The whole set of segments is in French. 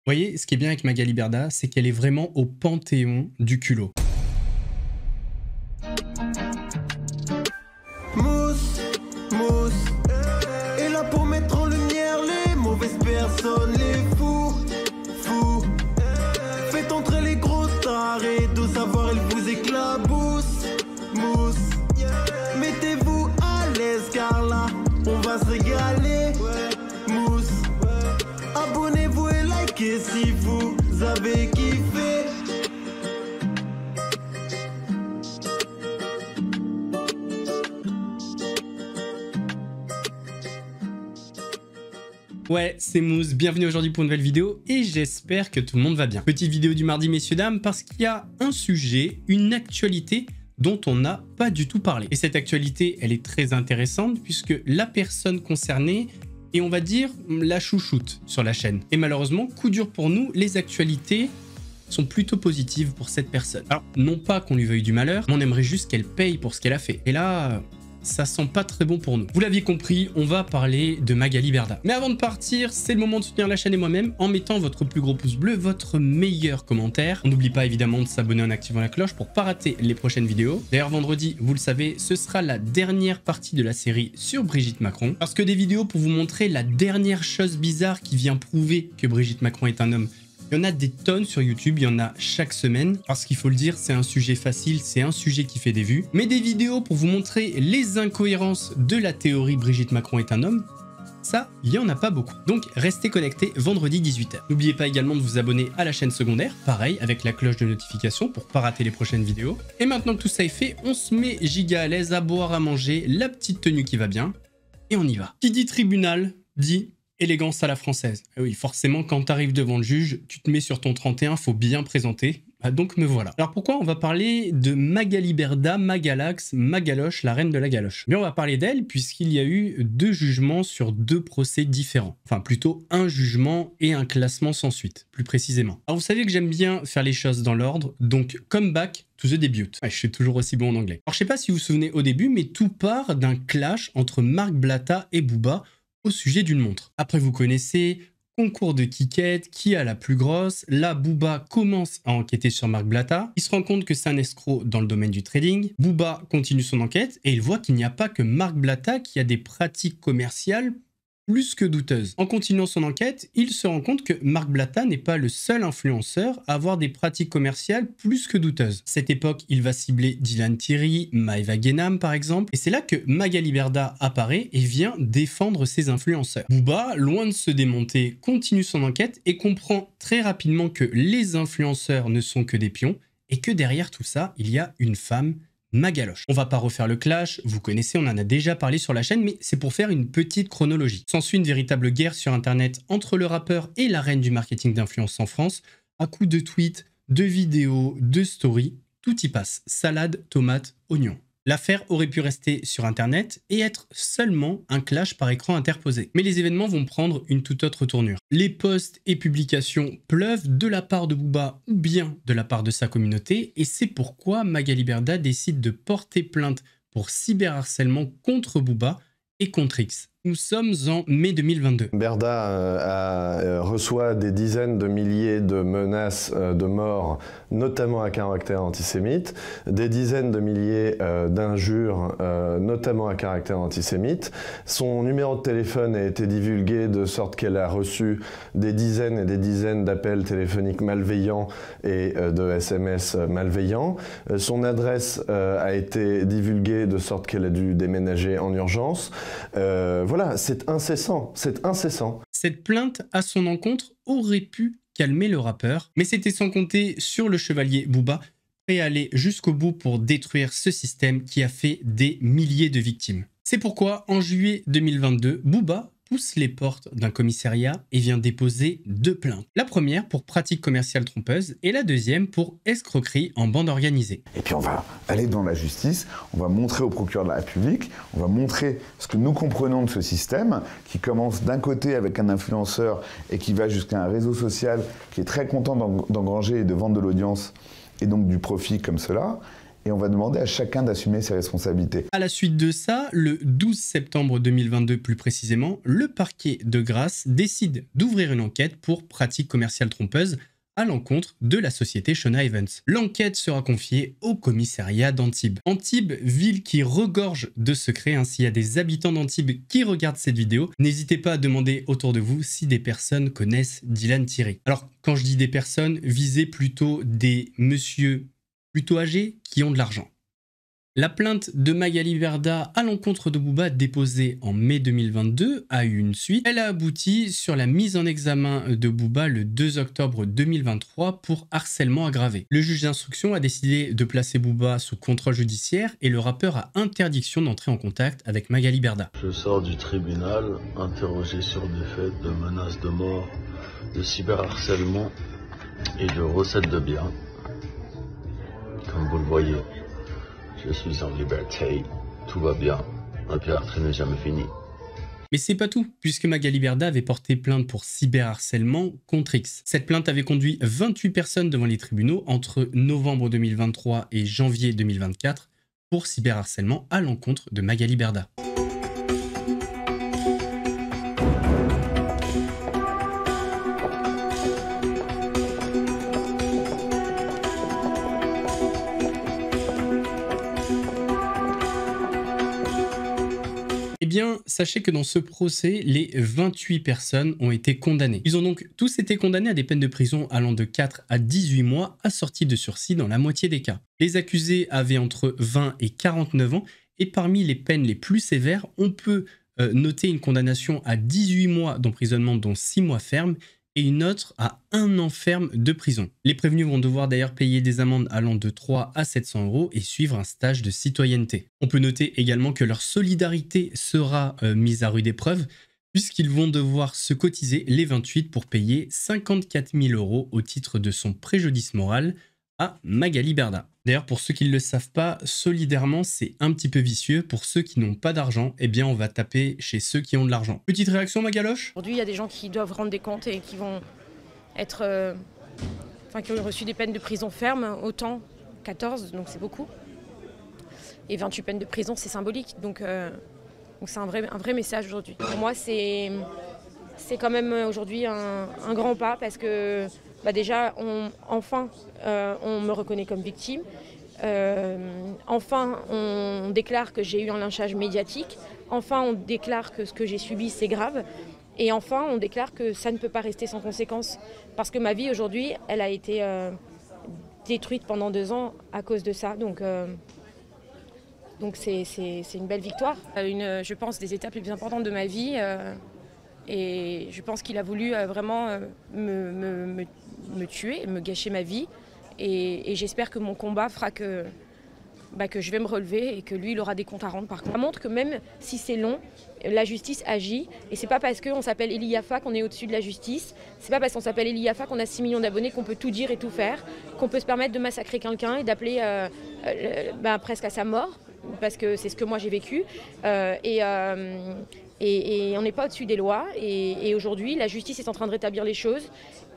voyez, ce qui est bien avec Magali Berda, c'est qu'elle est vraiment au panthéon du culot. Mousse, mousse, et là pour mettre en lumière les mauvaises personnes, les fous, fous. Faites entrer les gros tarés, de savoir elle vous éclabousse, mousse. Mettez-vous à l'aise car là, on va se régaler, mousse. Abonnez-vous et likez si vous avez kiffé. Ouais, c'est Mousse, bienvenue aujourd'hui pour une nouvelle vidéo et j'espère que tout le monde va bien. Petite vidéo du mardi messieurs dames parce qu'il y a un sujet, une actualité dont on n'a pas du tout parlé. Et cette actualité, elle est très intéressante puisque la personne concernée est, on va dire, la chouchoute sur la chaîne. Et malheureusement, coup dur pour nous, les actualités sont plutôt positives pour cette personne. Alors, non pas qu'on lui veuille du malheur, mais on aimerait juste qu'elle paye pour ce qu'elle a fait. Et là, ça sent pas très bon pour nous. Vous l'aviez compris, on va parler de Magali Berda. Mais avant de partir, c'est le moment de soutenir la chaîne et moi-même en mettant votre plus gros pouce bleu, votre meilleur commentaire. On n'oublie pas évidemment de s'abonner en activant la cloche pour pas rater les prochaines vidéos. D'ailleurs, vendredi, vous le savez, ce sera la dernière partie de la série sur Brigitte Macron. Parce que des vidéos pour vous montrer la dernière chose bizarre qui vient prouver que Brigitte Macron est un homme, il y en a des tonnes sur YouTube, il y en a chaque semaine. Parce qu'il faut le dire, c'est un sujet facile, c'est un sujet qui fait des vues. Mais des vidéos pour vous montrer les incohérences de la théorie Brigitte Macron est un homme, ça, il n'y en a pas beaucoup. Donc, restez connectés vendredi 18 h. N'oubliez pas également de vous abonner à la chaîne secondaire, pareil, avec la cloche de notification pour pas rater les prochaines vidéos. Et maintenant que tout ça est fait, on se met giga à l'aise à boire, à manger, la petite tenue qui va bien, et on y va. Qui dit tribunal, dit élégance à la française. Et oui, forcément, quand tu arrives devant le juge, tu te mets sur ton 31, faut bien présenter. Ah, donc me voilà. Alors pourquoi on va parler de Magali Berda, Magalax, Magaloche, la reine de la galoche? Mais on va parler d'elle puisqu'il y a eu 2 jugements sur 2 procès différents. Enfin plutôt un jugement et un classement sans suite, plus précisément. Alors vous savez que j'aime bien faire les choses dans l'ordre, donc come back to the debut. Ouais, je suis toujours aussi bon en anglais. Alors je sais pas si vous vous souvenez au début, mais tout part d'un clash entre Marc Blatta et Booba au sujet d'une montre. Après vous connaissez, concours de Kikette, qui a la plus grosse. Là, Booba commence à enquêter sur Marc Blatta. Il se rend compte que c'est un escroc dans le domaine du trading. Booba continue son enquête et il voit qu'il n'y a pas que Marc Blatta qui a des pratiques commerciales plus que douteuses. En continuant son enquête, il se rend compte que Marc Blatta n'est pas le seul influenceur à avoir des pratiques commerciales plus que douteuses. À cette époque, il va cibler Dylan Thierry, Maëva Guénam par exemple, et c'est là que Magali Berda apparaît et vient défendre ses influenceurs. Booba, loin de se démonter, continue son enquête et comprend très rapidement que les influenceurs ne sont que des pions et que derrière tout ça, il y a une femme, Magaloche. On va pas refaire le clash, vous connaissez, on en a déjà parlé sur la chaîne, mais c'est pour faire une petite chronologie. S'ensuit une véritable guerre sur internet entre le rappeur et la reine du marketing d'influence en France, à coups de tweets, de vidéos, de stories, tout y passe. Salade, tomate, oignon. L'affaire aurait pu rester sur internet et être seulement un clash par écran interposé. Mais les événements vont prendre une toute autre tournure. Les posts et publications pleuvent de la part de Booba ou bien de la part de sa communauté et c'est pourquoi Magali Berda décide de porter plainte pour cyberharcèlement contre Booba et contre X. Nous sommes en mai 2022. Berda reçoit des dizaines de milliers de menaces de mort, notamment à caractère antisémite, des dizaines de milliers d'injures, notamment à caractère antisémite. Son numéro de téléphone a été divulgué de sorte qu'elle a reçu des dizaines et des dizaines d'appels téléphoniques malveillants et de SMS malveillants. Son adresse a été divulguée de sorte qu'elle a dû déménager en urgence. Voilà, c'est incessant, c'est incessant. Cette plainte à son encontre aurait pu calmer le rappeur, mais c'était sans compter sur le chevalier Booba, prêt à aller jusqu'au bout pour détruire ce système qui a fait des milliers de victimes. C'est pourquoi, en juillet 2022, Booba pousse les portes d'un commissariat et vient déposer 2 plaintes. La première pour pratique commerciale trompeuse et la deuxième pour escroquerie en bande organisée. Et puis on va aller dans la justice, on va montrer au procureur de la République, on va montrer ce que nous comprenons de ce système qui commence d'un côté avec un influenceur et qui va jusqu'à un réseau social qui est très content d'engranger et de vendre de l'audience et donc du profit comme cela. et on va demander à chacun d'assumer ses responsabilités. À la suite de ça, le 12 septembre 2022 plus précisément, le parquet de Grasse décide d'ouvrir une enquête pour pratique commerciale trompeuse à l'encontre de la société Shona Evans. L'enquête sera confiée au commissariat d'Antibes. Antibes, ville qui regorge de secrets, s'il y a des habitants d'Antibes qui regardent cette vidéo, n'hésitez pas à demander autour de vous si des personnes connaissent Dylan Thierry. Alors, quand je dis des personnes, visez plutôt des messieurs plutôt âgés qui ont de l'argent. La plainte de Magali Berda à l'encontre de Booba déposée en mai 2022 a eu une suite. Elle a abouti sur la mise en examen de Booba le 2 octobre 2023 pour harcèlement aggravé. Le juge d'instruction a décidé de placer Booba sous contrôle judiciaire et le rappeur a interdiction d'entrer en contact avec Magali Berda. Je sors du tribunal interrogé sur des faits de menaces de mort, de cyberharcèlement et de recettes de biens. Comme vous le voyez, je suis en liberté, tout va bien, un théâtre n'est jamais fini. Mais c'est pas tout, puisque Magali Berda avait porté plainte pour cyberharcèlement contre X. Cette plainte avait conduit 28 personnes devant les tribunaux entre novembre 2023 et janvier 2024 pour cyberharcèlement à l'encontre de Magali Berda. Eh bien, sachez que dans ce procès, les 28 personnes ont été condamnées. Ils ont donc tous été condamnés à des peines de prison allant de 4 à 18 mois assorties de sursis dans la moitié des cas. Les accusés avaient entre 20 et 49 ans et parmi les peines les plus sévères, on peut noter une condamnation à 18 mois d'emprisonnement dont 6 mois fermes et une autre à 1 an ferme de prison. Les prévenus vont devoir d'ailleurs payer des amendes allant de 3 à 700 € et suivre un stage de citoyenneté. On peut noter également que leur solidarité sera mise à rude épreuve puisqu'ils vont devoir se cotiser les 28 pour payer 54 000 € au titre de son préjudice moral à Magali Berda. D'ailleurs, pour ceux qui ne le savent pas, solidairement, c'est un petit peu vicieux. Pour ceux qui n'ont pas d'argent, eh bien, on va taper chez ceux qui ont de l'argent. Petite réaction, Magaloche ? Aujourd'hui, il y a des gens qui doivent rendre des comptes et qui vont être... qui ont reçu des peines de prison ferme, autant 14, donc c'est beaucoup. Et 28 peines de prison, c'est symbolique. Donc c'est un vrai message aujourd'hui. Pour moi, c'est quand même aujourd'hui un grand pas parce que déjà, enfin, on me reconnaît comme victime. Enfin, on déclare que j'ai eu un lynchage médiatique. Enfin, on déclare que ce que j'ai subi, c'est grave. Et enfin, on déclare que ça ne peut pas rester sans conséquence. Parce que ma vie, aujourd'hui, elle a été détruite pendant 2 ans à cause de ça. Donc c'est une belle victoire. Je pense, des étapes les plus importantes de ma vie. Et je pense qu'il a voulu vraiment me tuer, me gâcher ma vie. Et j'espère que mon combat fera que je vais me relever et que lui, il aura des comptes à rendre par contre. Ça montre que même si c'est long, la justice agit. Et c'est pas parce qu'on s'appelle Eli Yaffa qu'on est au-dessus de la justice. C'est pas parce qu'on s'appelle Eli Yaffa qu'on a 6 millions d'abonnés qu'on peut tout dire et tout faire. Qu'on peut se permettre de massacrer quelqu'un et d'appeler presque à sa mort. Parce que c'est ce que moi j'ai vécu. Et on n'est pas au-dessus des lois. Et aujourd'hui, la justice est en train de rétablir les choses.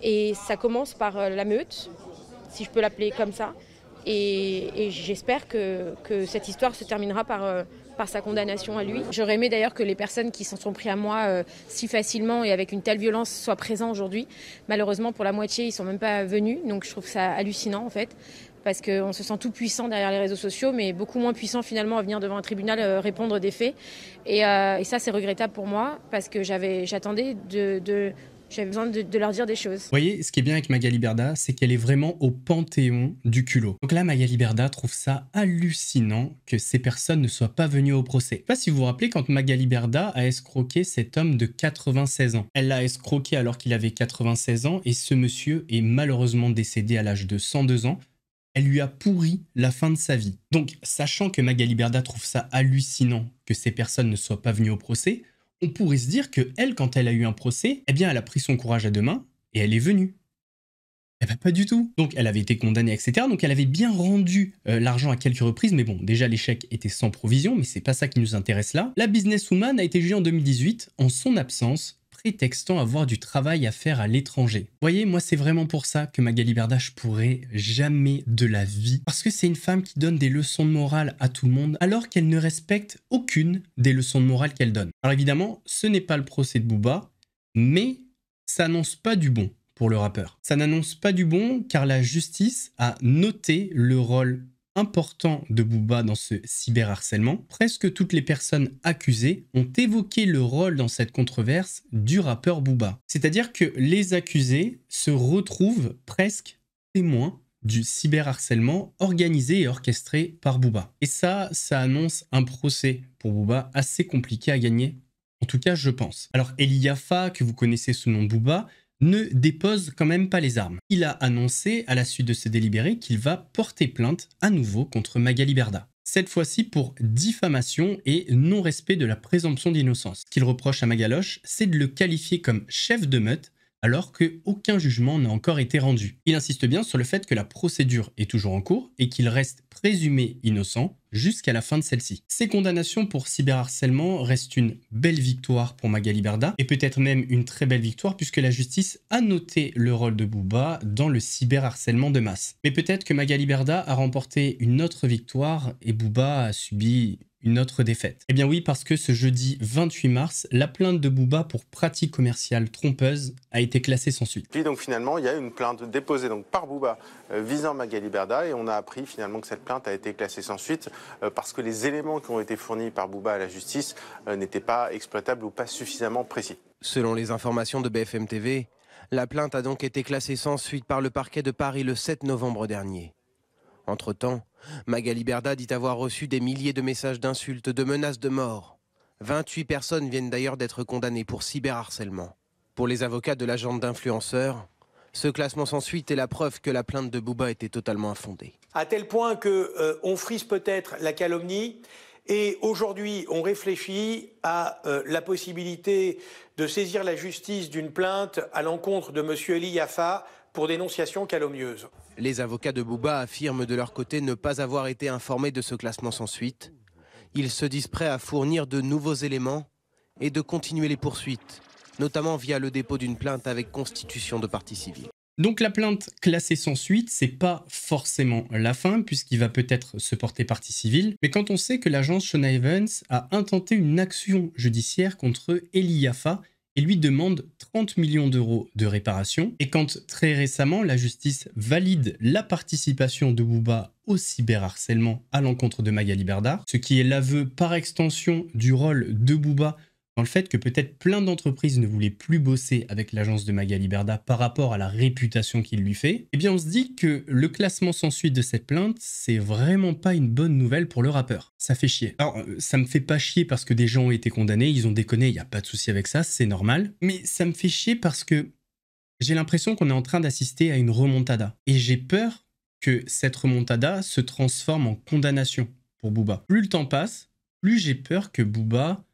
Et ça commence par la meute, si je peux l'appeler comme ça. Et j'espère que cette histoire se terminera par sa condamnation à lui. J'aurais aimé d'ailleurs que les personnes qui s'en sont pris à moi si facilement et avec une telle violence soient présents aujourd'hui. Malheureusement, pour la moitié, ils ne sont même pas venus. Donc je trouve ça hallucinant en fait. Parce qu'on se sent tout puissant derrière les réseaux sociaux, mais beaucoup moins puissant finalement à venir devant un tribunal répondre des faits. Et ça, c'est regrettable pour moi, parce que j'avais besoin de leur dire des choses. Vous voyez, ce qui est bien avec Magali Berda, c'est qu'elle est vraiment au panthéon du culot. Donc là, Magali Berda trouve ça hallucinant que ces personnes ne soient pas venues au procès. Je sais pas si vous vous rappelez quand Magali Berda a escroqué cet homme de 96 ans. Elle l'a escroqué alors qu'il avait 96 ans et ce monsieur est malheureusement décédé à l'âge de 102 ans. Elle lui a pourri la fin de sa vie. Donc, sachant que Magali Berda trouve ça hallucinant que ces personnes ne soient pas venues au procès, on pourrait se dire que elle, quand elle a eu un procès, eh bien, elle a pris son courage à deux mains et elle est venue. Eh ben, pas du tout. Donc, elle avait été condamnée, etc. Donc, elle avait bien rendu l'argent à quelques reprises. Mais bon, déjà, l'échec était sans provision, mais c'est pas ça qui nous intéresse là. La businesswoman a été jugée en 2018 en son absence, prétextant avoir du travail à faire à l'étranger. Vous voyez, moi c'est vraiment pour ça que Magali Berda, je pourrais jamais de la vie. Parce que c'est une femme qui donne des leçons de morale à tout le monde, alors qu'elle ne respecte aucune des leçons de morale qu'elle donne. Alors évidemment, ce n'est pas le procès de Booba, mais ça n'annonce pas du bon pour le rappeur. Ça n'annonce pas du bon car la justice a noté le rôle important de Booba dans ce cyberharcèlement. Presque toutes les personnes accusées ont évoqué le rôle dans cette controverse du rappeur Booba. C'est-à-dire que les accusés se retrouvent presque témoins du cyberharcèlement organisé et orchestré par Booba. Et ça annonce un procès pour Booba assez compliqué à gagner. En tout cas, je pense. Alors, Eli Yafa, que vous connaissez sous le nom de Booba, ne dépose quand même pas les armes. Il a annoncé, à la suite de ce délibéré, qu'il va porter plainte à nouveau contre Magali Berda. Cette fois-ci pour diffamation et non-respect de la présomption d'innocence. Ce qu'il reproche à Magaloche, c'est de le qualifier comme chef de meute, alors qu'aucun jugement n'a encore été rendu. Il insiste bien sur le fait que la procédure est toujours en cours et qu'il reste présumé innocent jusqu'à la fin de celle-ci. Ces condamnations pour cyberharcèlement restent une belle victoire pour Magali Berda et peut-être même une très belle victoire puisque la justice a noté le rôle de Booba dans le cyberharcèlement de masse. Mais peut-être que Magali Berda a remporté une autre victoire et Booba a subi une autre défaite. Eh bien oui, parce que ce jeudi 28 mars, la plainte de Booba pour pratique commerciale trompeuse a été classée sans suite. Puis donc finalement, il y a une plainte déposée donc par Booba visant Magali Berda et on a appris finalement que cette plainte a été classée sans suite parce que les éléments qui ont été fournis par Booba à la justice n'étaient pas exploitables ou pas suffisamment précis. Selon les informations de BFM TV, la plainte a donc été classée sans suite par le parquet de Paris le 7 novembre dernier. Entre-temps, Magali Berda dit avoir reçu des milliers de messages d'insultes, de menaces de mort. 28 personnes viennent d'ailleurs d'être condamnées pour cyberharcèlement. Pour les avocats de l'agente d'influenceurs, ce classement sans suite est la preuve que la plainte de Booba était totalement infondée. À tel point qu'on frise peut-être la calomnie et aujourd'hui on réfléchit à la possibilité de saisir la justice d'une plainte à l'encontre de M. Eli Yafa pour dénonciation calomnieuse. Les avocats de Booba affirment de leur côté ne pas avoir été informés de ce classement sans suite. Ils se disent prêts à fournir de nouveaux éléments et de continuer les poursuites, notamment via le dépôt d'une plainte avec constitution de partie civile. Donc la plainte classée sans suite, c'est pas forcément la fin puisqu'il va peut-être se porter partie civile, mais quand on sait que l'agence Sean Evans a intenté une action judiciaire contre Eli Yafa et lui demande 30 millions d'euros de réparation. Et quand très récemment, la justice valide la participation de Booba au cyberharcèlement à l'encontre de Magali Berda, ce qui est l'aveu par extension du rôle de Booba dans le fait que peut-être plein d'entreprises ne voulaient plus bosser avec l'agence de Magali Berda par rapport à la réputation qu'il lui fait, eh bien on se dit que le classement sans suite de cette plainte, c'est vraiment pas une bonne nouvelle pour le rappeur. Ça fait chier. Alors, ça me fait pas chier parce que des gens ont été condamnés, ils ont déconné, il n'y a pas de souci avec ça, c'est normal. Mais ça me fait chier parce que j'ai l'impression qu'on est en train d'assister à une remontada. Et j'ai peur que cette remontada se transforme en condamnation pour Booba. Plus le temps passe, plus j'ai peur que Booba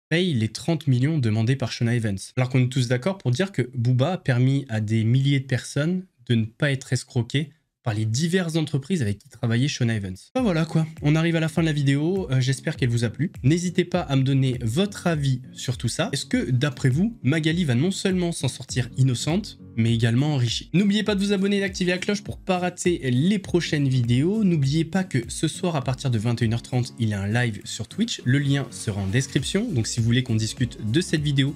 paye les 30 millions demandés par Sean Evans. Alors qu'on est tous d'accord pour dire que Booba a permis à des milliers de personnes de ne pas être escroquées par les diverses entreprises avec qui travaillait Sean Evans. Ben voilà quoi, on arrive à la fin de la vidéo, j'espère qu'elle vous a plu. N'hésitez pas à me donner votre avis sur tout ça. Est-ce que d'après vous, Magali va non seulement s'en sortir innocente, mais également enrichie? N'oubliez pas de vous abonner et d'activer la cloche pour ne pas rater les prochaines vidéos. N'oubliez pas que ce soir à partir de 21h30, il y a un live sur Twitch. Le lien sera en description, donc si vous voulez qu'on discute de cette vidéo,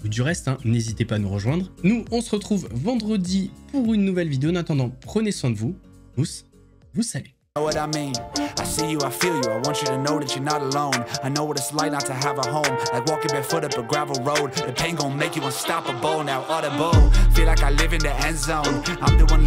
ou du reste, n'hésitez pas à nous rejoindre. Nous, on se retrouve vendredi pour une nouvelle vidéo. En attendant, prenez soin de vous. Mousse, vous salue. Know what I mean? I see you, I feel you. I want you to know that you're not alone. I know what it's like not to have a home, like walking barefoot up a gravel road. The pain gon' make you unstoppable. Now audible, feel like I live in the end zone. I'm the one.